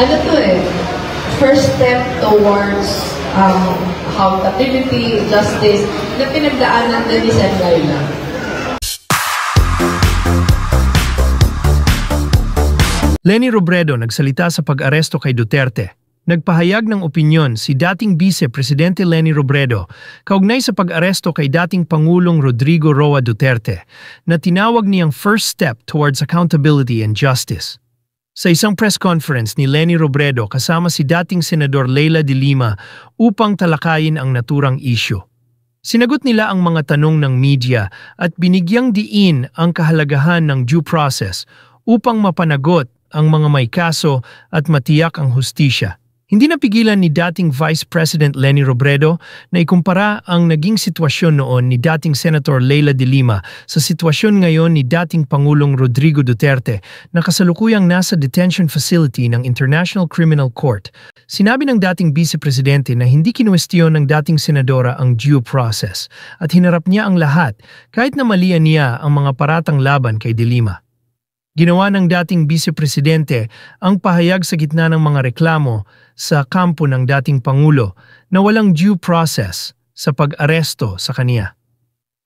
ano to eh, first step towards accountability, justice, na pinagdaanan na ni Sen. Laila. Leni Robredo nagsalita sa pag-aresto kay Duterte. Nagpahayag ng opinyon si dating Vice Presidente Leni Robredo kaugnay sa pag-aresto kay dating Pangulong Rodrigo Roa Duterte na tinawag niyang first step towards accountability and justice. Sa isang press conference ni Leni Robredo kasama si dating Senador Leila de Lima upang talakayin ang naturang issue. Sinagot nila ang mga tanong ng media at binigyang diin ang kahalagahan ng due process upang mapanagot ang mga may kaso at matiyak ang hustisya. Hindi napigilan ni dating Vice President Leni Robredo na ikumpara ang naging sitwasyon noon ni dating Senator Leila de Lima sa sitwasyon ngayon ni dating Pangulong Rodrigo Duterte na kasalukuyang nasa detention facility ng International Criminal Court. Sinabi ng dating Vice Presidente na hindi kinuwestiyon ng dating Senadora ang due process at hinarap niya ang lahat kahit na malian niya ang mga paratang laban kay de Lima. Ginawa ng dating Vice Presidente ang pahayag sa gitna ng mga reklamo sa kampo ng dating Pangulo na walang due process sa pag-aresto sa kaniya.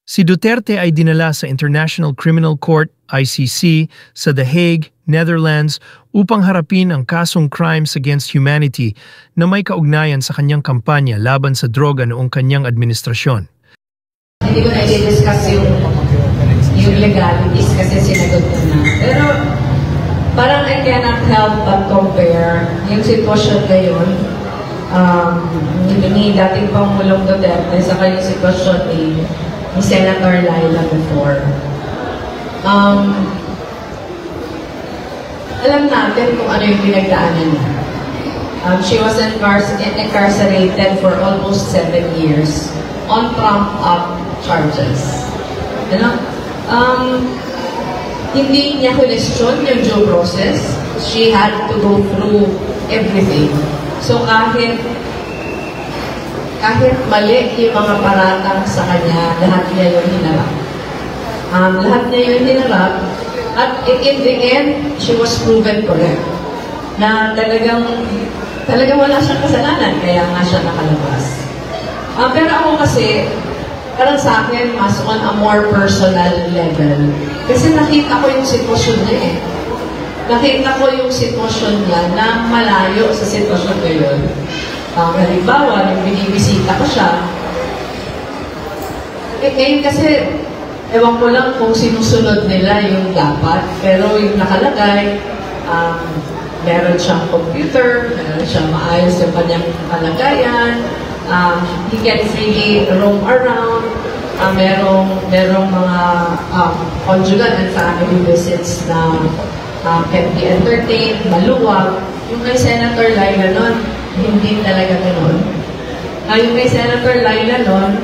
Si Duterte ay dinala sa International Criminal Court (ICC) sa The Hague, Netherlands upang harapin ang kasong crimes against humanity na may kaugnayan sa kanyang kampanya laban sa droga noong kanyang administrasyon. Hindi ko na i-discuss yung legalities kasi sinagot ko na. Pero parang I cannot help but compare yung sitwasyon ngayon ni dating Pangulong Duterte sa yung sitwasyon ni Senator Laila before. Alam natin kung ano yung pinagdaanan niya. She was incarcerated for almost 7 years on trumped-up charges. Hindi niya question yung due process. She had to go through everything. So kahit mali yung mga paratang sa kanya, lahat niya yung hinarap. Lahat niya yung hinarap. At in the end, she was proven correct. Na talagang wala siyang kasalanan, kaya nga siya nakalabas. Pero ako kasi, parang sa akin, mas on a more personal level. Kasi nakita ko yung sitwasyon niya eh. Nakita ko yung sitwasyon niya na malayo sa sitwasyon ngayon. Halimbawa, nung binibisita ko siya, ngayon kasi, ewan ko lang kung sinusunod nila yung dapat, pero yung nakalagay, meron siyang computer, meron siyang maayos yung kanyang kalagayan, he can freely roam around. Merong mga conjugal and family visits na can be entertained, maluwag. Yung kay Senator Laila nun, hindi talaga ganun. Yung kay Senator Laila nun,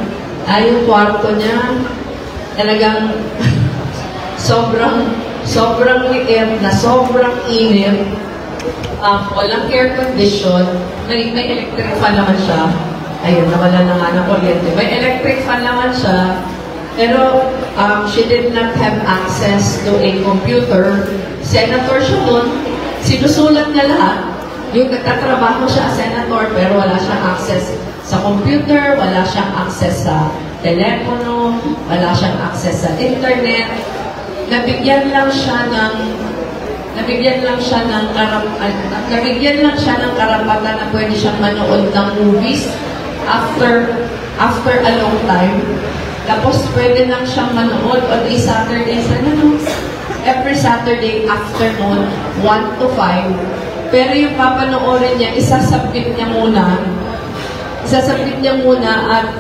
yung kwarto niya, talagang sobrang liit na sobrang init. Walang air condition, may electric fan naman siya. Ayun, nawala na nga ng kuryente. May electric fan naman siya, pero she did not have access to a computer. Senator siya nun, sinusulat niya lahat. Yung nagtatrabaho siya as senator, pero wala siyang access sa computer, wala siyang access sa telepono, wala siyang access sa internet. Nabigyan lang siya ng karapatan na pwede siyang manood ng movies after a long time. Tapos pwede lang siyang manood on a Saturday, every Saturday afternoon, 1 to 5. Pero yung papanoorin niya, isasubmit niya muna at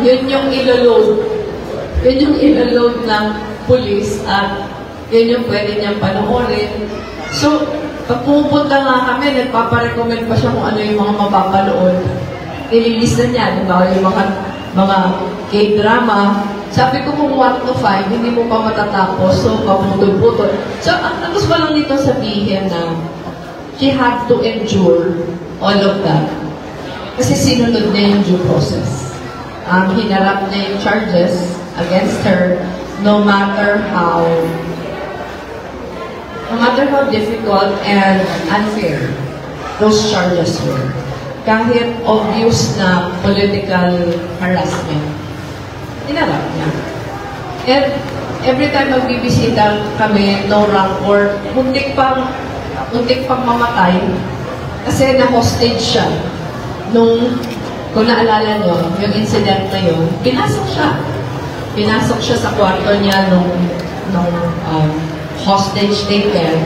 yun yung ilo-load ng police at yun yung pwede niyang panoorin. So, pag pupunta nga kami, nagpaparecommend pa siya kung ano yung mga mapapanood. Nililista niya, di ba, yung mga K-drama. Sabi ko kung 1 to 5, hindi mo pa matatapos, so paputol-putol. So, ang gusto ko lang dito sabihin na she had to endure all of that. Kasi sinunod niya yung due process. Hinarap niya yung charges against her, no matter how no matter how difficult and unfair those charges were, kahit obvious na political harassment, inarap niya. And every time magbibisita kami, no rank or muntik pang mamatay kasi na-hostage siya nung, kung naalala nyo, yung incident na yun, pinasok siya. Pinasok siya sa kwarto niya nung hostage taker.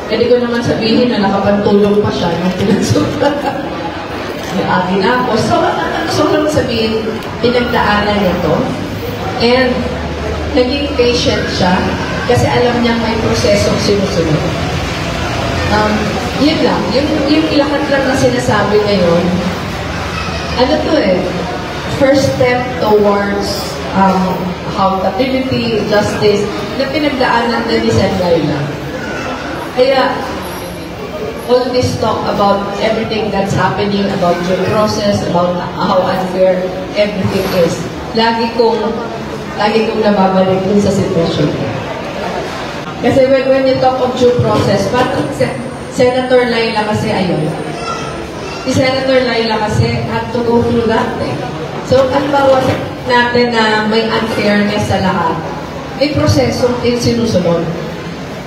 Pwede ko naman sabihin na nakapantulong pa siya nung pinasok. May agi na ako. So lang sabihin, pinagdaanan niya to. And naging patient siya kasi alam niya may prosesong sinusunod. Yun lang. Yung lahat lang na sinasabi ngayon, ano to first step towards accountability, justice, na pinagdaanan din ni Sen. Laila. Kaya, all this talk about everything that's happening, about due process, about how unfair everything is, lagi kong nababalik dun sa sitwasyon. Kasi when you talk of due process, parang Senator Laila kasi ayun. Si Senator Laila kasi had to go through that. So, ang bawas natin na may unfairness sa lahat, may prosesong sinusunod.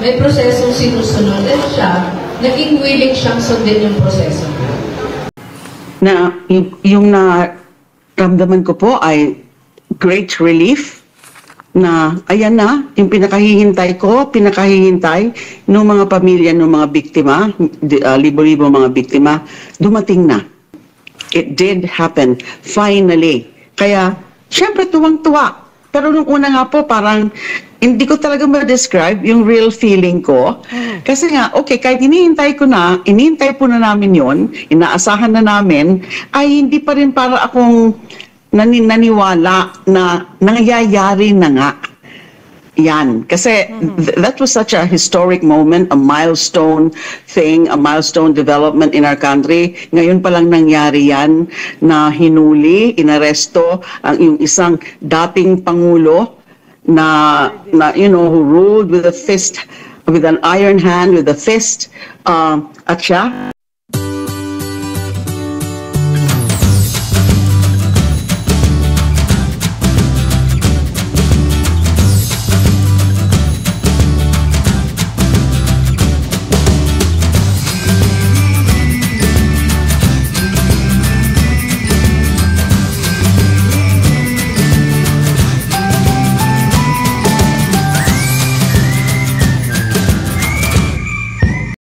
May prosesong sinusunod. At siya, naging willing siyang sundin yung proseso. Na yung naramdaman ko po ay great relief na ayan na, yung pinakahihintay ng mga pamilya ng mga biktima, libo-libo mga biktima, dumating na. It did happen, finally. Kaya, syempre tuwang-tuwa. Pero nung una nga po, parang hindi ko talaga ma-describe yung real feeling ko. Kasi nga, okay, kahit inihintay po na namin yon, inaasahan na namin, ay hindi pa rin para akong naniwala na nangyayari na nga. Yan. Kasi that was such a historic moment, a milestone thing, a milestone development in our country. Ngayon pa lang nangyari yan na hinuli, inaresto yung isang dating Pangulo na you know, who ruled with a fist, with an iron hand, with a fist, at siya